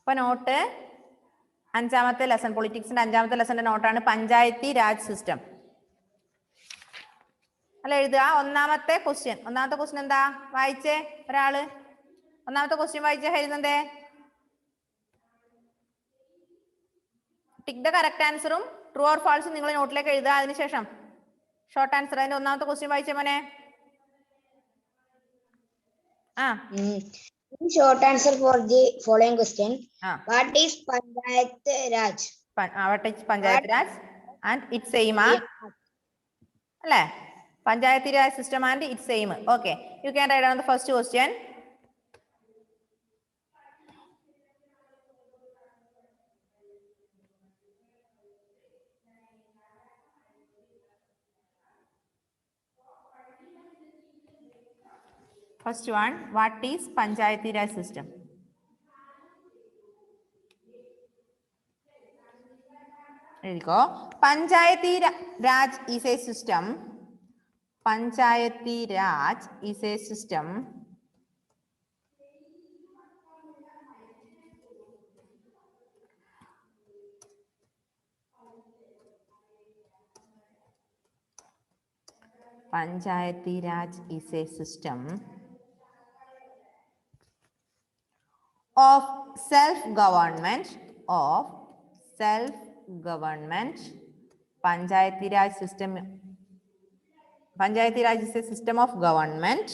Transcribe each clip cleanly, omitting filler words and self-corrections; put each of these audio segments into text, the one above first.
അപ്പൊ നോട്ട് അഞ്ചാമത്തെ ലെസൺ, പൊളിറ്റിക്സിന്റെ അഞ്ചാമത്തെ ലെസന്റെ നോട്ടാണ് പഞ്ചായത്തി രാജ് സിസ്റ്റം. അല്ല എഴുതുക. ഒന്നാമത്തെ ക്വസ്റ്റ്യൻ എന്താ? വായിച്ചേ ഒരാള്. ഒന്നാമത്തെ ക്വസ്റ്റ്യൻ വായിച്ചേ എഴുതുന്നതേ. ടിക്ക് ദ കറക്റ്റ് ആൻസറും ട്രൂ ഓർ ഫാൾസും നിങ്ങൾ നോട്ടിലേക്ക് എഴുതുക. അതിനുശേഷം ഷോർട്ട് ആൻസർ. അതിന്റെ ഒന്നാമത്തെ ക്വസ്റ്റ്യൻ വായിച്ചേ മോനെ. Short answer for the following question. What is Panchayat Raj? What is Panchayat Raj and its aim? അല്ലേ? Panchayati Raj system and its aim. Okay. You can write down the first question. First one, what is Panchayati Raj system? There you go. Panchayati Raj is a system. Panchayati Raj is a system Panchayati Raj is a system of self-government. Panchayati Raj system. Panchayati Raj is a system of government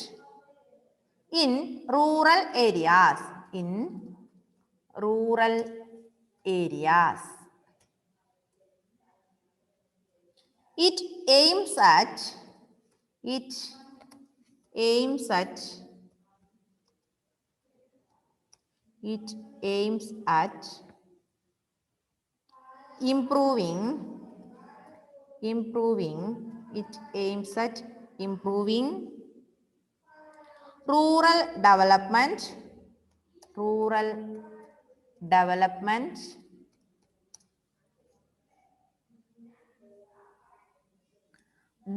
in rural areas. It aims at improving rural development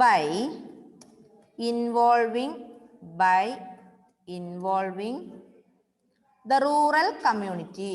by involving the rural community.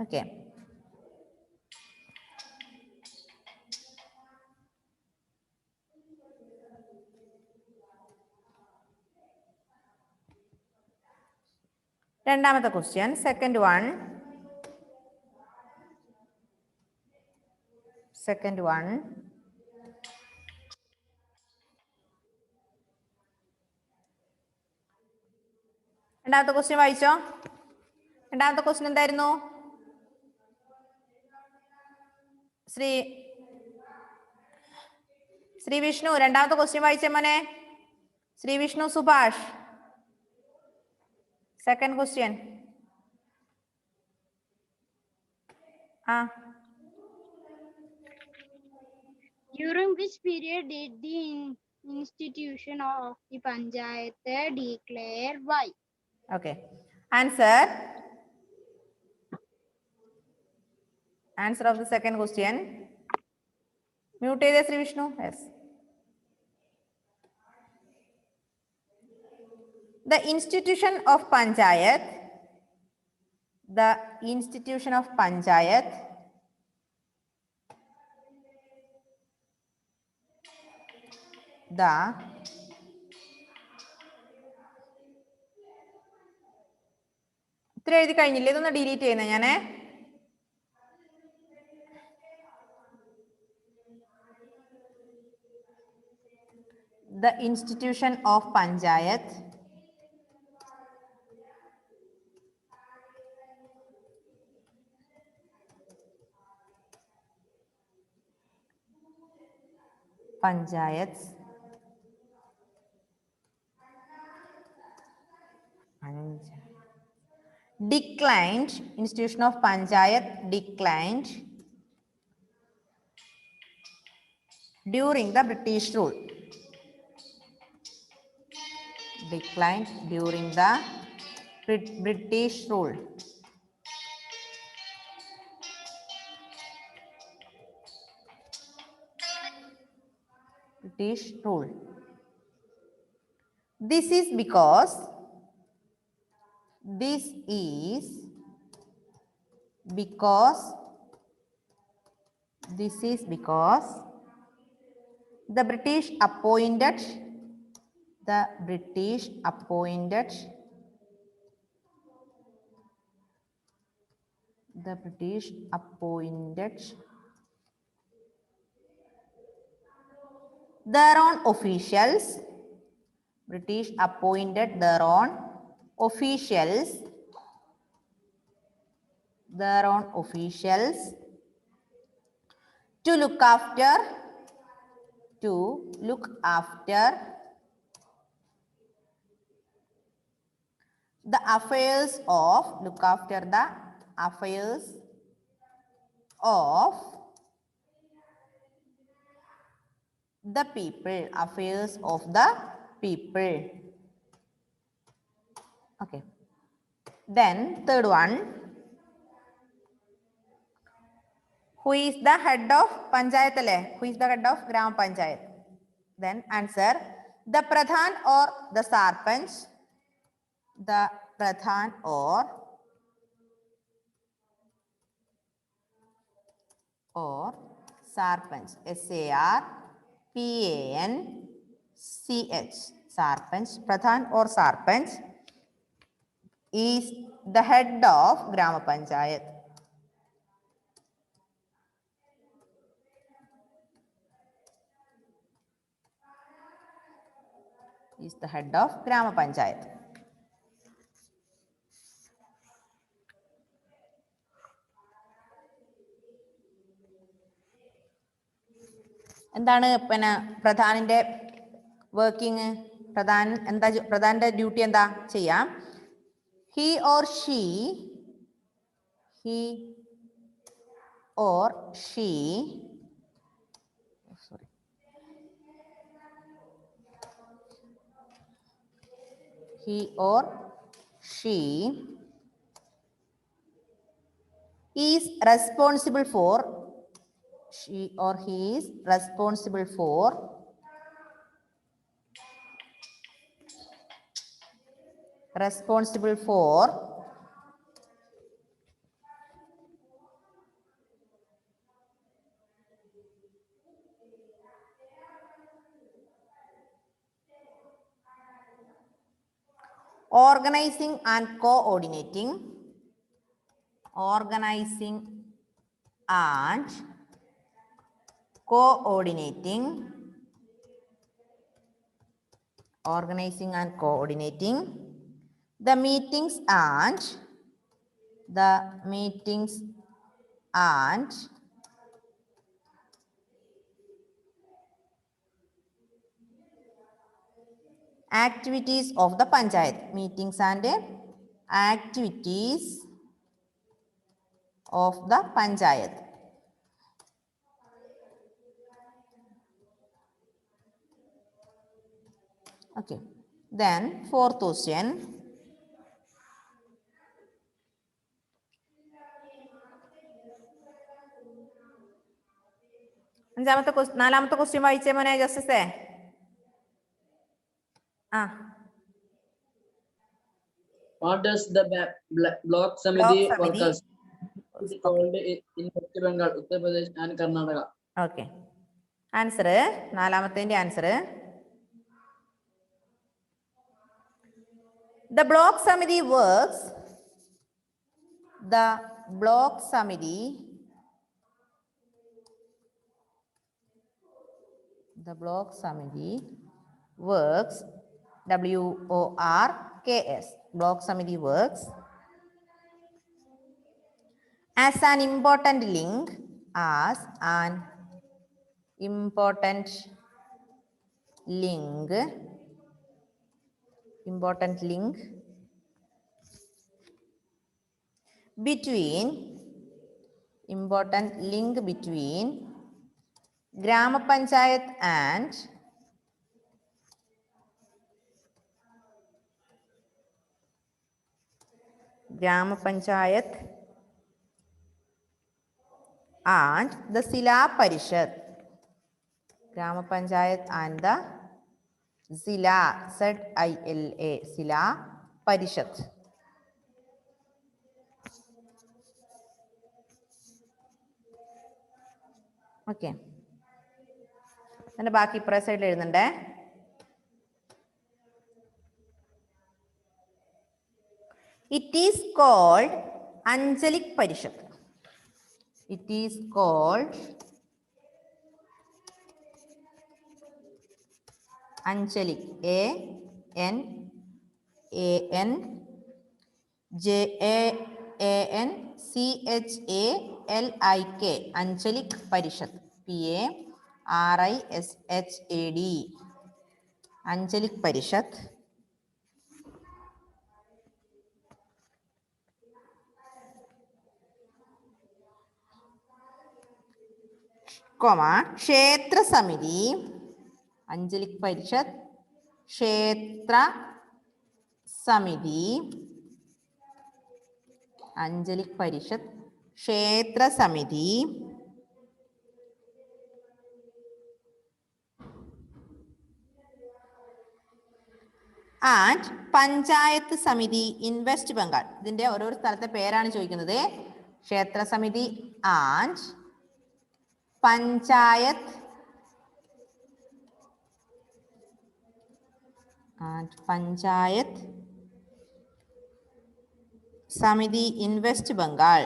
Okay. രണ്ടാമത്തെ question, second one. രണ്ടാമത്തെ question വായിച്ചോ. രണ്ടാമത്തെ question എന്തായിരുന്നു? ശ്രീ വിഷ്ണു രണ്ടാമത്തെ question വായിച്ചേ മോനെ. Shri Vishnu Subhash. Second question. During which period did the institution of the Panchayat declare? Why? Okay. Answer of the second question. Mute ചെയ്തേ Shri Vishnu. Yes. The institution of Panchayat ഇത്ര എഴുതി കഴിഞ്ഞില്ലേ? ഇതൊന്ന് ഡിലീറ്റ് ചെയ്യുന്നേ ഞാനേ. The institution of Panchayat declined, institution of Panchayat declined during the British rule. Declined during the British rule. British rule. This is because the British appointed their own officials. British appointed their own officials. To look after the affairs of the people. Okay. Then third one. Who is the head of Panchayat? Who is the head of Gram Panchayat? Then answer. The Pradhan or the Sarpanch. The Pradhan or Sarpanch. S-A-R-P-A-N-C-H. Sarpanch. Pradhan or Sarpanch is the head of Gram Panchayat. Is the head of Gram Panchayat. എന്താണ് പിന്നെ പ്രധാനിന്റെ working? പ്രധാന്റെ duty എന്താ ചെയ്യാം? He or she is responsible for organizing and coordinating the meetings and activities of the Panchayat. Meetings and activities of the Panchayat. Okay. Then fourth question. നാലാമത്തെ question വായിച്ചേ മോനെ ജസ്റ്റിസേ. What does the block Samiti workers is called in West Bengal, Uttar Pradesh and Karnataka? Okay. Answer. നാലാമത്തെ answer. The block Samiti works. The block Samiti works. WORKS. Block Samiti works as an important link. between, important link between Grama Panchayat and Grama Panchayat and the Sila Parishad. Grama Panchayat and the Zila, Z-I-L-A, Sila Parishad. Okay, അതിൻ്റെ ബാക്കി ഇപ്പുറ സൈഡിൽ എഴുതുന്നുണ്ടേ. It is called Anchalik Parishad. It is called Anchalik, ANJANCHALIK, Anchalik Parishad, PARISHAD, Anchalik Parishad. Kshetra Samiti, Angelique Parishad Kshetra Samiti, Angelique Parishad Kshetra സമിതി and panchayat samiti in West Bengal. ഇതിന്റെ ഓരോ സ്ഥലത്തെ പേരാണ് ചോദിക്കുന്നത്. ക്ഷേത്ര സമിതി and panchayat samiti in West Bengal.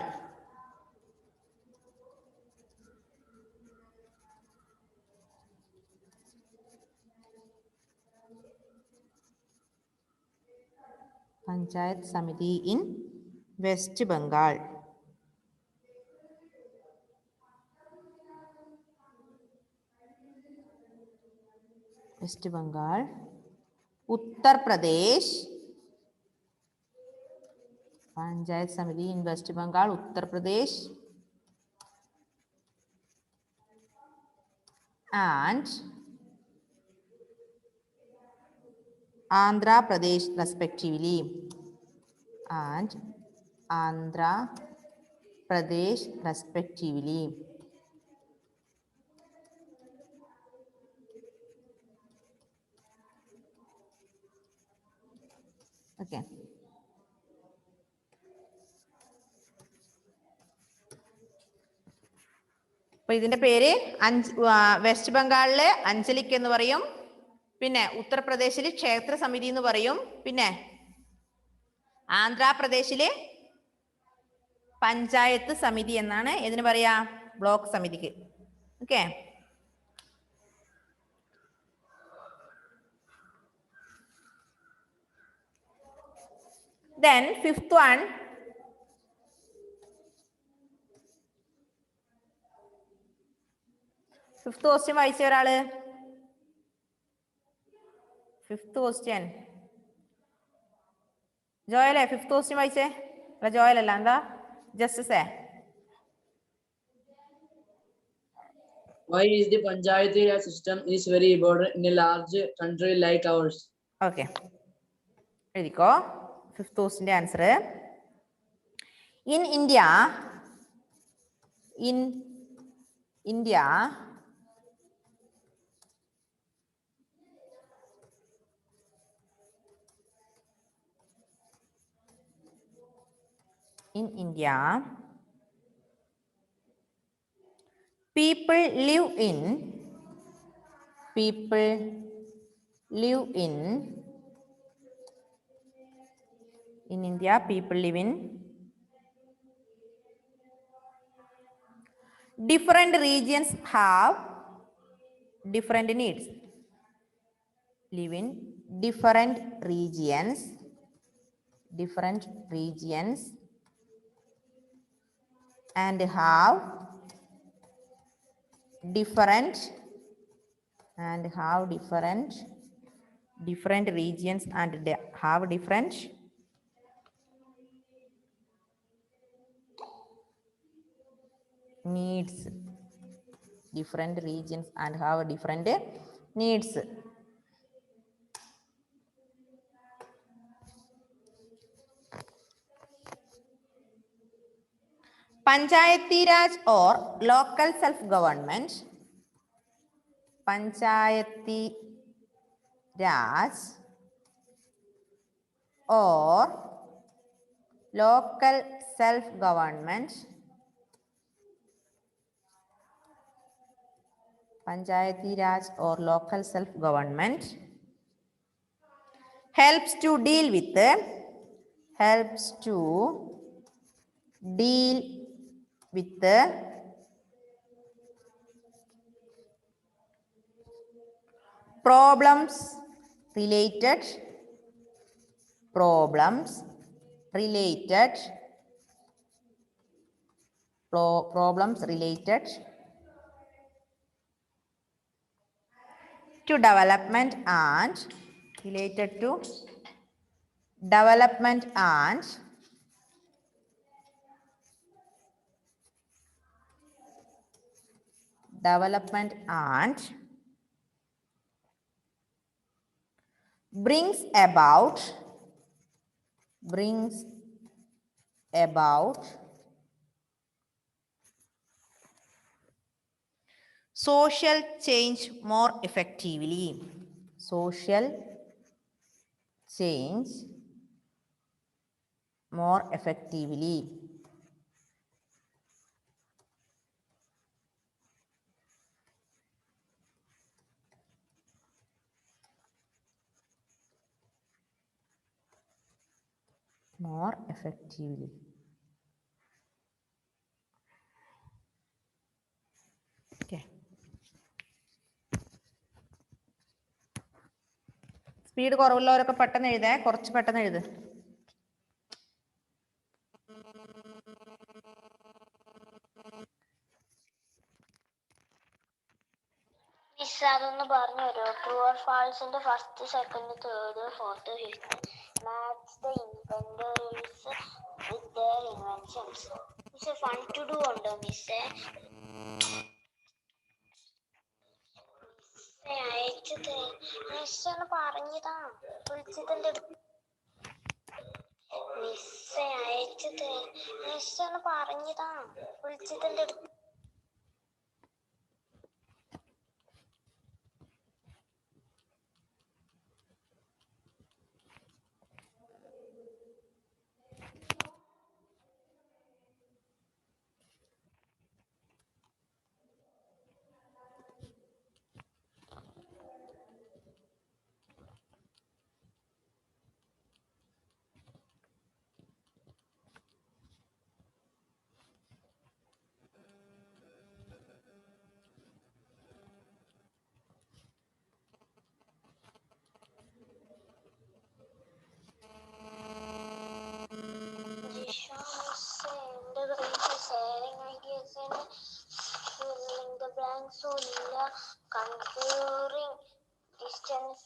Panchayat samiti in West Bengal. West Bengal, Uttar Pradesh. Panchayat samiti in West Bengal, Uttar Pradesh and Andhra Pradesh respectively. And Andhra Pradesh respectively. Okay. അപ്പൊ ഇതിന്റെ പേര് വെസ്റ്റ് ബംഗാളിലെ അഞ്ജലിക് എന്ന് പറയും, പിന്നെ ഉത്തർപ്രദേശില് ക്ഷേത്ര സമിതി എന്ന് പറയും, പിന്നെ ആന്ധ്രാപ്രദേശില് പഞ്ചായത്ത് സമിതി എന്നാണ് ഇതിന് പറയാ, ബ്ലോക്ക് സമിതിക്ക്. Okay, then fifth one, fifth question വായിച്ച ഒരാള്. ഫിഫ്ത്ത് ക്വസ്റ്റ്യൻ ജോയലേ, ഫിഫ്ത്ത് ക്വസ്റ്റ്യൻ വായിച്ചേ. അല്ല ജോയൽ അല്ല, എന്താ ജസ്റ്റിസേ. Why is the Panchayat system is very important in a large country like ours? Okay, എഴുതിക്കോ ഫിഫ്ത്ത് ക്വസ്റ്റ്യൻ്റെ answer. In India people live in India, people live in different regions, have different needs. Live in different regions and have different regions and have different needs. Different regions and have different needs. Panchayati Raj or local self-government. Panchayati Raj or local self-government. Panchayati Raj or local self-government helps to deal with the problems related to development and brings about social change more effectively. Okay. Speed കുറവുള്ളവരൊക്കെ പെട്ടെന്ന് എഴുതേ, കുറച്ച് പെട്ടെന്ന് എഴുത്. അതൊന്ന് പറഞ്ഞു തരുമോ? True or ഫാൾസിന്റെ first, second, third, fourth, fifth. Match the inventors with their inventions. മിസ്സേ ഫൺ ടു ഡു ഉണ്ടോ മിസ്സേ? അയച്ചത് മിസ്സേ ഒന്ന് പറഞ്ഞതാ, വിളിച്ചതിന്റെ മിസ്സേ അയച്ചത് മിസ്സേ ഒന്ന് പറഞ്ഞതാ, വിളിച്ചതിന്റെ sharing ideas and filling the blanks. Comparing distance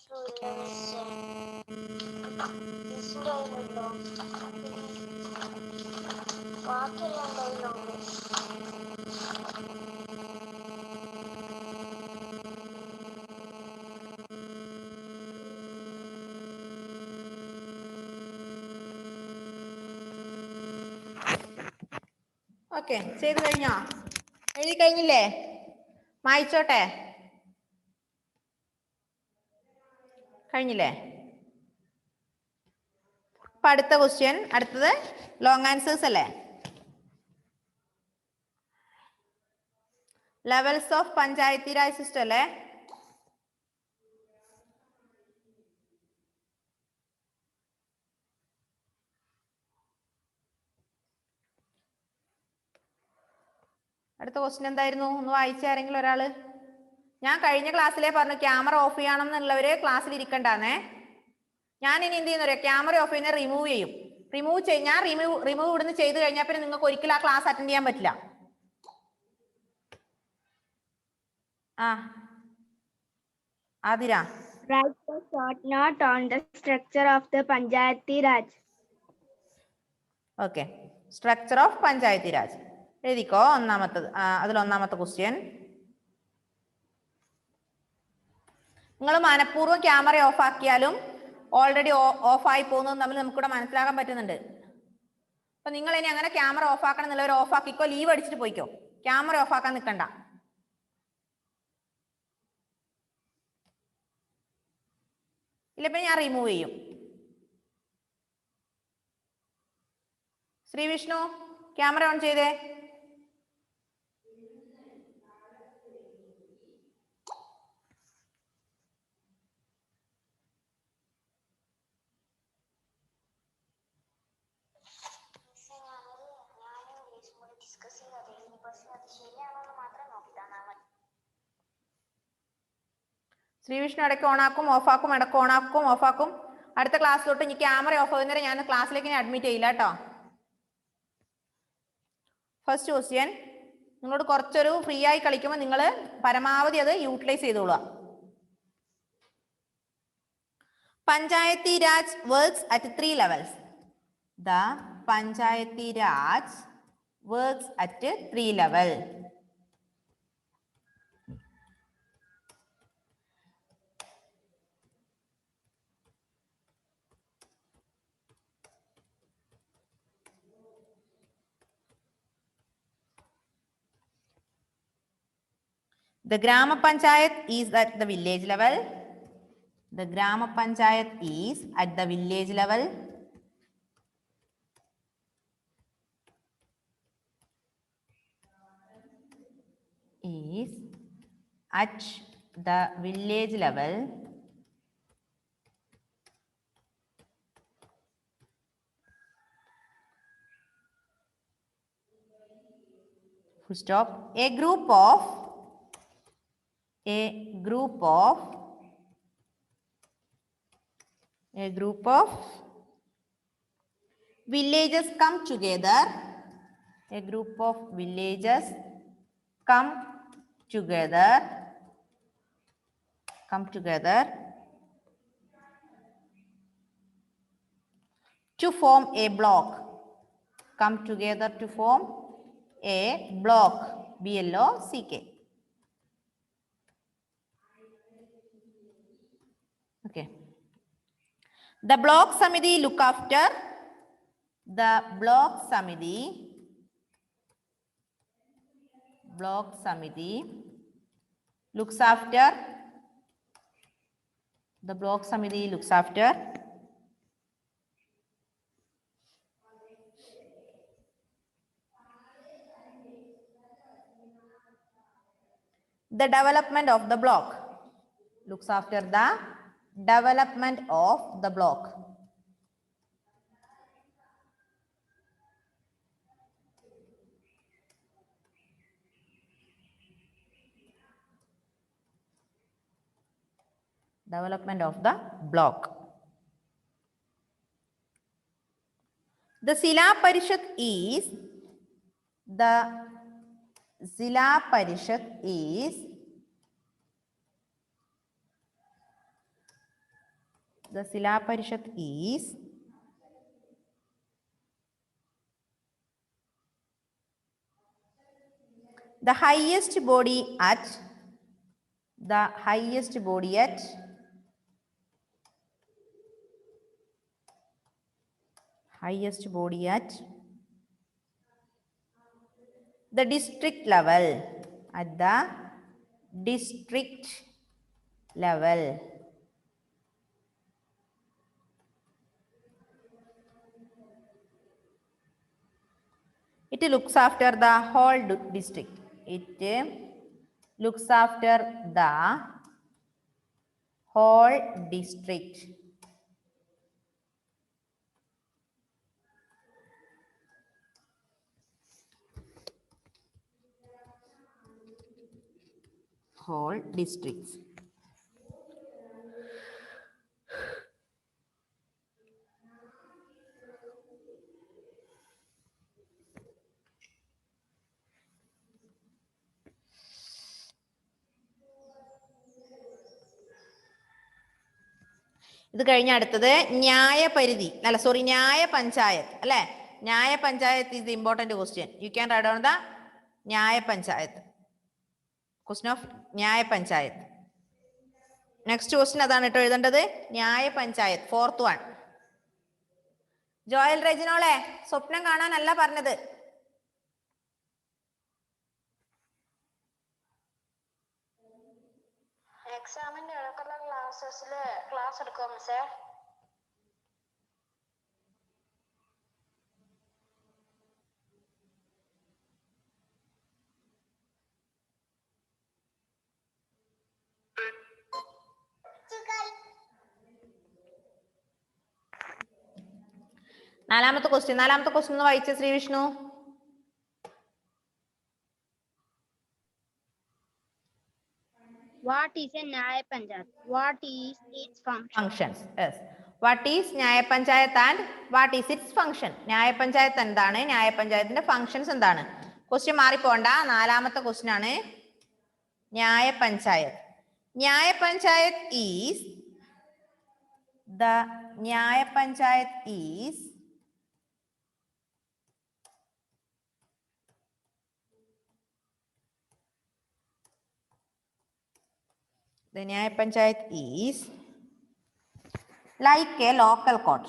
okay, ചെയ്ത് കഴിഞ്ഞോ? എഴുതി കഴിഞ്ഞില്ലേ? മായിച്ചോട്ടെ? കഴിഞ്ഞില്ലേ? അപ്പൊ അടുത്ത ക്വസ്റ്റ്യൻ, അടുത്തത് ലോങ് ആൻസേഴ്സ് അല്ലേ? Levels of Panchayati Raj system അല്ലേ? അടുത്ത ക്വസ്റ്റ്യൻ എന്തായിരുന്നു? ഒന്ന് വായിച്ച ആരെങ്കിലും ഒരാള്. ഞാൻ കഴിഞ്ഞ ക്ലാസ്സിലേ പറഞ്ഞു ക്യാമറ ഓഫ് ചെയ്യണം എന്നുള്ളവര് ക്ലാസ്സിൽ ഇരിക്കണ്ടാന്നേ. ഞാൻ ഇനി എന്ത് ചെയ്യുന്ന ക്യാമറ ഓഫ് ചെയ്യുന്ന റിമൂവ് ചെയ്യും. ഞാൻ റിമൂവ് ഇവിടുന്ന് ചെയ്ത് കഴിഞ്ഞാൽ പിന്നെ നിങ്ങൾക്ക് ഒരിക്കലും ആ ക്ലാസ് അറ്റൻഡ് ചെയ്യാൻ പറ്റില്ല. Athira, Write a short note on the structure of the Panchayati Raj. Okay, structure of Panchayati Raj. എഴുതിക്കോ. ഒന്നാമത്തത് അതിലൊന്നാമത്തെ ക്വസ്റ്റ്യൻ. നിങ്ങൾ മനഃപൂർവ്വം ക്യാമറ ഓഫ് ആക്കിയാലും ഓൾറെഡി ഓഫായി പോകുന്നതും തമ്മിൽ നമുക്കിവിടെ മനസ്സിലാക്കാൻ പറ്റുന്നുണ്ട്. അപ്പൊ നിങ്ങൾ ഇനി അങ്ങനെ ക്യാമറ ഓഫ് ആക്കണം എന്നുള്ളവർ ഓഫ് ആക്കിക്കോ, ലീവ് അടിച്ചിട്ട് പോയിക്കോ. ക്യാമറ ഓഫ് ആക്കാൻ നിൽക്കണ്ട. ഇല്ലപ്പോ ഞാൻ റിമൂവ് ചെയ്യും. ശ്രീ വിഷ്ണു ക്യാമറ ഓൺ ചെയ്തേ. ശ്രീവിഷ്ണു ഇടയ്ക്ക് ഓണാക്കും ഓഫാക്കും, ഇടയ്ക്ക് ഓണാക്കും ഓഫാക്കും. അടുത്ത ക്ലാസ്സിലോട്ട് ഇനി ക്യാമറ ഓഫ് ആകുന്നേരം ഞാൻ ക്ലാസ്സിലേക്ക് അഡ്മിറ്റ് ചെയ്യില്ല കേട്ടോ. ഫസ്റ്റ് ക്വസ്റ്റ്യൻ, നിങ്ങളോട് കുറച്ചൊരു ഫ്രീ ആയി കളിക്കുമ്പോൾ നിങ്ങൾ പരമാവധി അത് യൂട്ടിലൈസ് ചെയ്തോളുക. Panchayati raj works at 3 levels. The panchayati raj works at 3 level. The Grama Panchayat is at the village level. The Grama Panchayat is at the village level. Is at the village level. Full stop. A group of villages come together. A group of villages come together to form a block. Come together to form a block. BLOCK. Okay. The block Samiti look after. The block Samiti looks after. The block Samiti looks after. The development of the block. Looks after the development of the block. Development of the block. The Zila Parishad is the Zila Parishad is the Zila Parishad is the highest body at the district level. At the district level. It looks after the whole district. It looks after the whole district. Whole districts. ഇത് കഴിഞ്ഞ അടുത്തത് ന്യായ പരിധി ന്യായ പഞ്ചായത്ത് അല്ലെ. Nyaya Panchayat is the important question. You can write down the Nyaya Panchayat. Question of Nyaya Panchayat. Next question അതാണ് കേട്ടോ എഴുതേണ്ടത്. ന്യായ പഞ്ചായത്ത്, ഫോർത്ത് വൺ. ജോയൽ റെജിനോളെ സ്വപ്നം കാണാനല്ല പറഞ്ഞത്. എക്സാമിന്റെ ഇടയ്ക്കുള്ള ക്ലാസ്സസില് ക്ലാസ് എടുക്കുമോ മിസ്സേ? നാലാമത്തെ ക്വസ്റ്റ്യൻ ഒന്ന് വായിച്ച Sreevishnu. What is a Nyaya Panchayat? What is its function? Functions. Yes. What is Nyaya Panchayat and what is its function? ന്യായ പഞ്ചായത്ത് എന്താണ്, ന്യായ പഞ്ചായത്തിന്റെ ഫങ്ഷൻസ് എന്താണ്? ക്വസ്റ്റ്യൻ മാറിപ്പോണ്ട. നാലാമത്തെ ക്വസ്റ്റ്യൻ ആണ് ന്യായ പഞ്ചായത്ത്. ന്യായ panchayat is the Nyaya Panchayat is like a local court.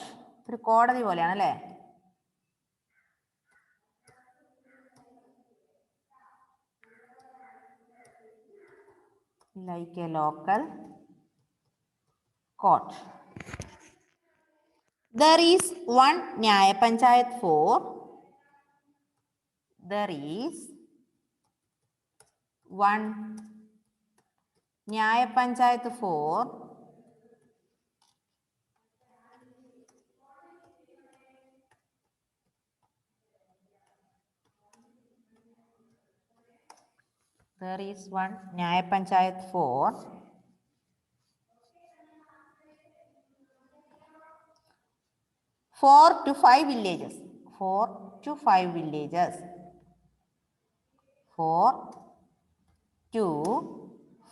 ഒരു കോടതി പോലെയാണ് അല്ലേ? Like a local court. There is one Nyaya Panchayat for. There is one Nyaya Panchayat for there is one Nyaya Panchayat for 4 to 5 villages. 4 to 5 villages. 4 to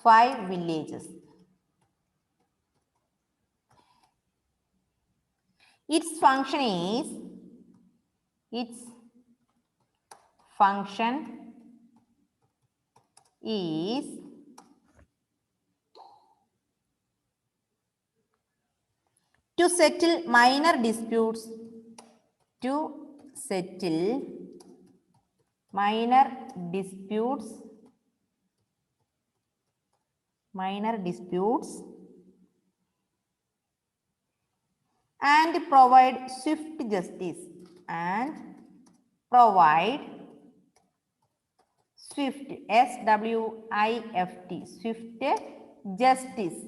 5 villages. Its function is to settle minor disputes. And provide swift justice. Swift, S-W-I-F-T, swift justice.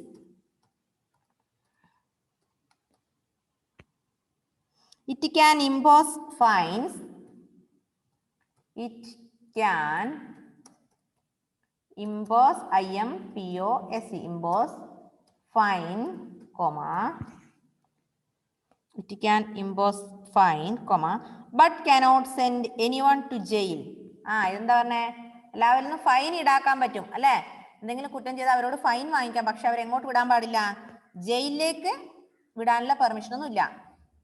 It can impose fines. Impose, I-M-P-O-S-E, impose fine, comma. It can impose fine, comma, but cannot send anyone to jail. ഇതെന്താ പറഞ്ഞേ? എല്ലാവരിൽ നിന്നും fine ഈടാക്കാൻ പറ്റും അല്ലെ? എന്തെങ്കിലും കുറ്റം ചെയ്താൽ അവരോട് ഫൈൻ വാങ്ങിക്കാം. പക്ഷെ അവരെങ്ങോട്ട് വിടാൻ പാടില്ല? ജയിലിലേക്ക് വിടാനുള്ള പെർമിഷൻ ഒന്നും ഇല്ല.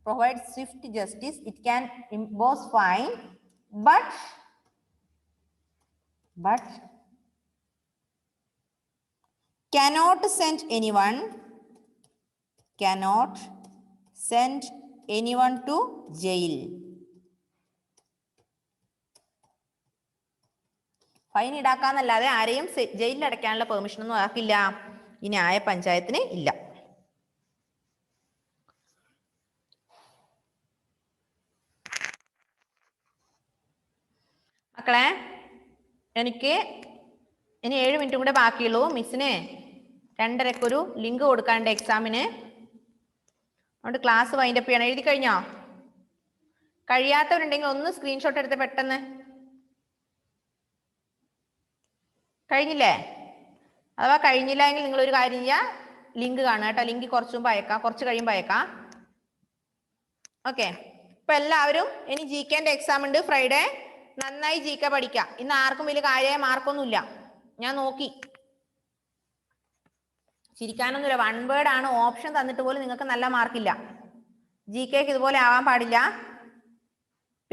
Provide swift justice. It can impose fine, but cannot send anyone to jail. Fine ഈടാക്കാന്നല്ലാതെ ആരെയും ജയിലിൽ അടയ്ക്കാനുള്ള പെർമിഷൻ ഒന്നും ആർക്കില്ല? ഈ ന്യായ പഞ്ചായത്തിന് ഇല്ല. മക്കളെ, എനിക്ക് ഇനി 7 മിനിറ്റ് കൂടെ ബാക്കിയുള്ളൂ. മിസ്സിന് 2:30 ലിങ്ക് കൊടുക്കാണ്ട് എക്സാമിന്. അതുകൊണ്ട് ക്ലാസ് വൈൻഡപ്പ് ചെയ്യണം. എഴുതി കഴിഞ്ഞോ? കഴിയാത്തവരുണ്ടെങ്കിൽ ഒന്ന് സ്ക്രീൻഷോട്ട് എടുത്ത് പെട്ടെന്ന്. കഴിഞ്ഞില്ലേ? അഥവാ കഴിഞ്ഞില്ല എങ്കിൽ നിങ്ങൾ ഒരു കാര്യം ചെയ്യുക, ലിങ്ക് കാണുക കേട്ടോ. ലിങ്ക് കുറച്ച് കഴിയുമ്പോൾ അയക്കാം. ഓക്കെ. ഇപ്പൊ എല്ലാവരും ഇനി GK എക്സാം ഉണ്ട് ഫ്രൈഡേ. നന്നായി GK പഠിക്കാം. ഇന്ന് ആർക്കും വലിയ കാര്യമായ മാർക്കൊന്നുമില്ല. ഞാൻ നോക്കി, ചിരിക്കാനൊന്നുമില്ല. 1 വേർഡ് ആണ് ഓപ്ഷൻ തന്നിട്ട് പോലും നിങ്ങൾക്ക് നല്ല മാർക്കില്ല. GK ഇതുപോലെ ആവാൻ പാടില്ല.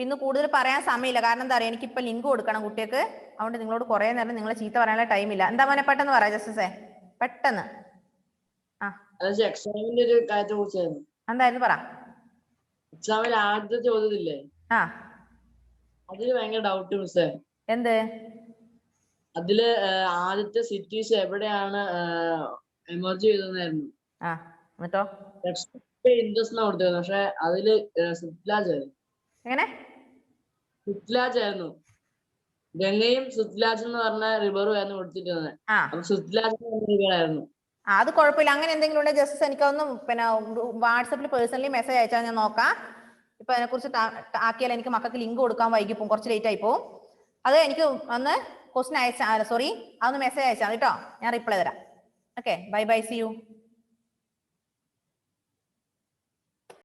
ഇന്ന് കൂടുതൽ പറയാൻ സമയമില്ല. കാരണം എന്താ പറയുക, എനിക്കിപ്പോ ലിങ്ക് കൊടുക്കണം കുട്ടികൾക്ക്. അതുകൊണ്ട് നിങ്ങളോട് കുറെ നേരം നിങ്ങളെ ചീത്ത പറയാനുള്ള ടൈമില്ല. എന്താ മോനെ പെട്ടെന്ന് പറയാം ജസ്റ്റേ, പെട്ടെന്ന്. ആ എക്സാമിന്റെ ഒരു കാര്യത്തെ കുറിച്ചായിരുന്നു. എന്തായിരുന്നു പറ. എക്സാമിൽ ആദ്യത്തെ ചോദ്യത്തില്ലേ, ആ അതില് ഭയങ്കര ഡൗട്ട് മിസ്സേ. എന്ത്? അതില് ആദ്യത്തെ സിറ്റീസ് എവിടെയാണ് എമർജ് ചെയ്തതെന്നായിരുന്നു. ആ എന്നിട്ടോ ഇൻട്രസ്റ്റ് കൊടുത്തിരുന്നു. പക്ഷെ അതില് സുത്ലാജ് ആയിരുന്നു. എങ്ങനെ? സുത്ലാജ് ആയിരുന്നു. ഗംഗയും സുത്ലാജ് എന്ന് പറഞ്ഞ റിവറും ആയിരുന്നു കൊടുത്തിരുന്നത്. അപ്പൊ സുത്ലാജ് റിവറായിരുന്നു. അത് കുഴപ്പമില്ല. അങ്ങനെ എന്തെങ്കിലും ഉണ്ടെങ്കിൽ ജസ്റ്റ് എനിക്കൊന്ന് പിന്നെ വാട്സപ്പിൽ പേഴ്സണലി മെസ്സേജ് അയച്ചാൽ ഞാൻ നോക്കാം. ഇപ്പൊ അതിനെ കുറിച്ച് ആക്കിയാൽ എനിക്ക് മക്കൾക്ക് ലിങ്ക് കൊടുക്കാൻ വൈകി പോകും, കുറച്ച് ലേറ്റ് ആയി പോകും. അത് എനിക്ക് ഒന്ന് ക്വസ്റ്റ്യൻ അയച്ചാൽ, സോറി, അതൊന്ന് മെസ്സേജ് അയച്ചാൽ കേട്ടോ, ഞാൻ റിപ്ലൈ തരാം. Okay, bye bye, see U.